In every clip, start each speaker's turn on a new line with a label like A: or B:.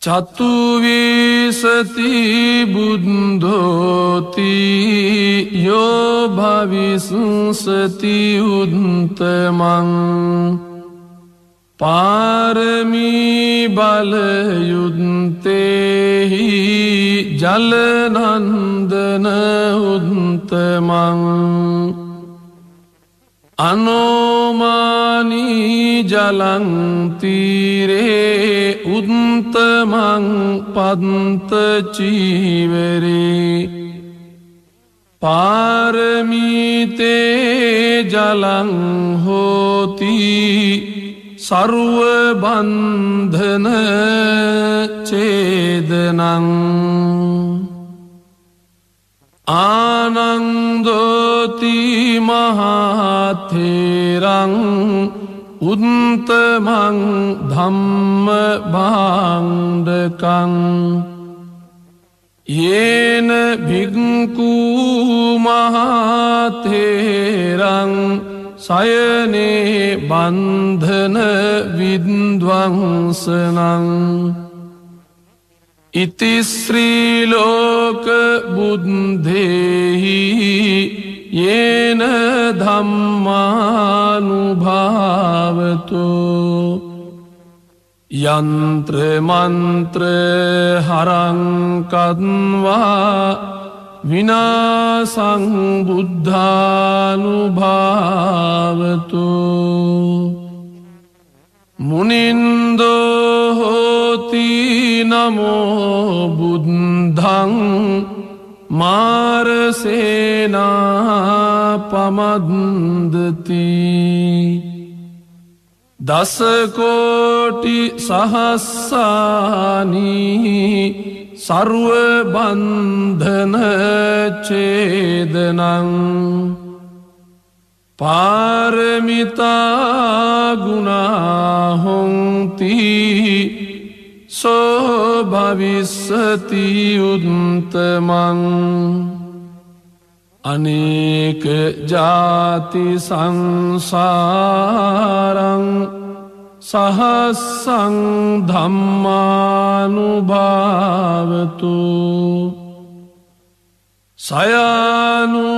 A: චතුවිසති බුද්ධෝති යෝ භවිස්සති උත්තමං පාරමී බලයුත්තේහි ජලනන්දන උත්තමං අනෝමානී ජලං තීරේ උත්තමං පන්ත චීවරේ පාරමීතේ ජලං හෝති සර්ව බන්ධන ඡේදනං ආනන්දෝති මහතේරං උත්තමං ධම්ම භාණ්ඩකං යේන භික්ඛු මහතේරං සයනේ බන්ධන විද්වංසනං ඉති ශ්‍රී ලෝක බුද්ධේහි යේන ධම්මානුභාවතෝ යන්ත්‍ර මන්ත්‍ර හරං කද්වා විනාසං බුද්ධානුභාවතෝ මුනින්දෝ හෝති නමෝ බුද්ධං මාරසේනා පමද්දති දසකෝටි සහස්සානි සර්ව බන්ධන ඡේදනං පාරමිතා ගුණා හොಂತಿ සෝ භවිස්සති උත්තමං අනේක ජාති සංසාරං සහස්සං ධම්මානුභාවතු සයනුවා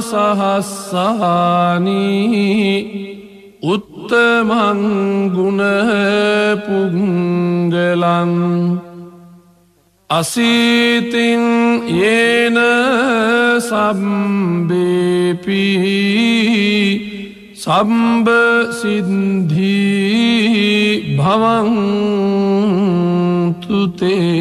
A: සහස්සානි උත්තමං ගුණ පුංගලං අසීතින් යේන සම්බේපි සම්බ සිද්ධි භවං තුතේ